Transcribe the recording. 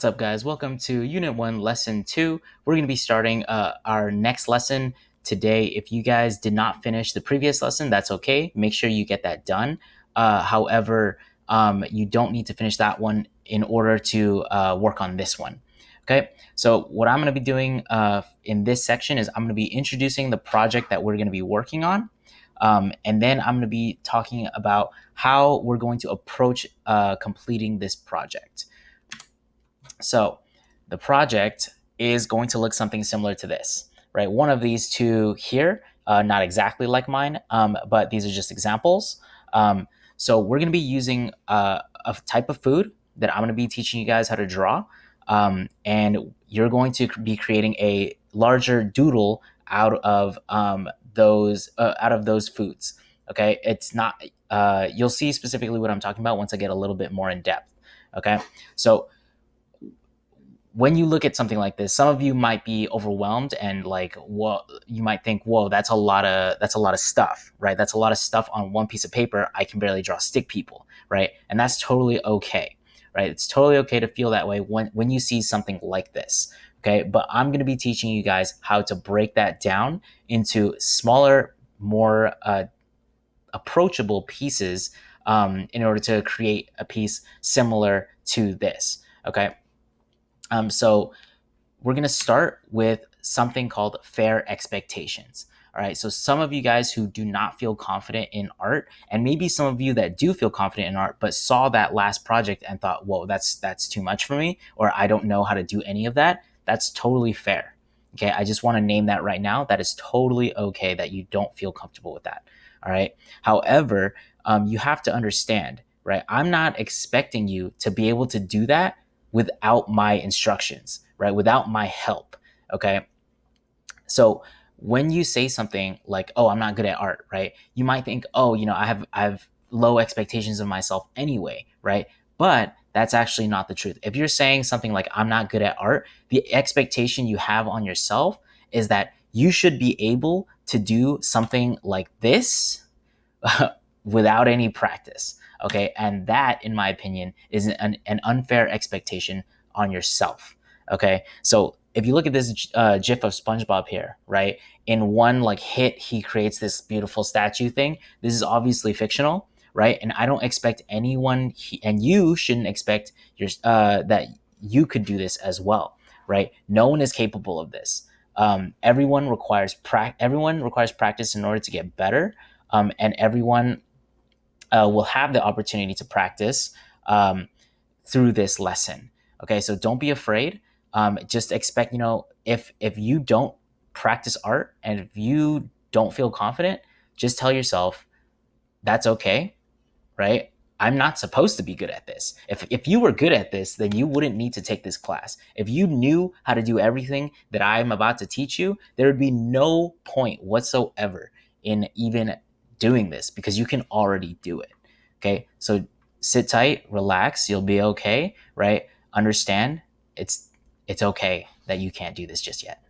What's up, guys? Welcome to Unit 1 Lesson 2. We're going to be starting our next lesson today. If you guys did not finish the previous lesson, that's okay. Make sure you get that done. However, you don't need to finish that one in order to work on this one. Okay, so what I'm going to be doing in this section is I'm going to be introducing the project that we're going to be working on. And then I'm going to be talking about how we're going to approach completing this project. So the project is going to look something similar to this, right? One of these two here, not exactly like mine, but these are just examples. So we're going to be using a type of food that I'm going to be teaching you guys how to draw. And you're going to be creating a larger doodle out of those foods. Okay, it's not. You'll see specifically what I'm talking about once I get a little bit more in depth. Okay, so when you look at something like this, some of you might be overwhelmed and like, well, you might think, whoa, that's a lot of stuff, right? That's a lot of stuff on one piece of paper. I can barely draw stick people, right? And that's totally okay, right? It's totally okay to feel that way when you see something like this, okay? But I'm going to be teaching you guys how to break that down into smaller, more approachable pieces in order to create a piece similar to this, okay? So we're going to start with something called fair expectations. All right. So some of you guys who do not feel confident in art, and maybe some of you that do feel confident in art, but saw that last project and thought, whoa, that's too much for me, or I don't know how to do any of that. That's totally fair. Okay. I just want to name that right now. That is totally okay that you don't feel comfortable with that. All right. However, you have to understand, right? I'm not expecting you to be able to do that without my instructions, right? Without my help. Okay. So when you say something like, oh, I'm not good at art, right? You might think, oh, I have low expectations of myself anyway, right? But that's actually not the truth. If you're saying something like, I'm not good at art, the expectation you have on yourself is that you should be able to do something like this without any practice. Okay. And that, in my opinion, is an unfair expectation on yourself. Okay. So if you look at this GIF of SpongeBob here, right? In one like hit, he creates this beautiful statue thing. This is obviously fictional, right? And I don't expect anyone, and you shouldn't expect that you could do this as well, right? No one is capable of this. Everyone requires practice in order to get better, and everyone will have the opportunity to practice through this lesson. Okay, so don't be afraid. Just expect, if you don't practice art and if you don't feel confident, just tell yourself that's okay, right? I'm not supposed to be good at this. If you were good at this, then you wouldn't need to take this class. If you knew how to do everything that I'm about to teach you, there would be no point whatsoever in even doing this because you can already do it. Okay? So sit tight, relax, you'll be okay, right? Understand it's okay that you can't do this just yet.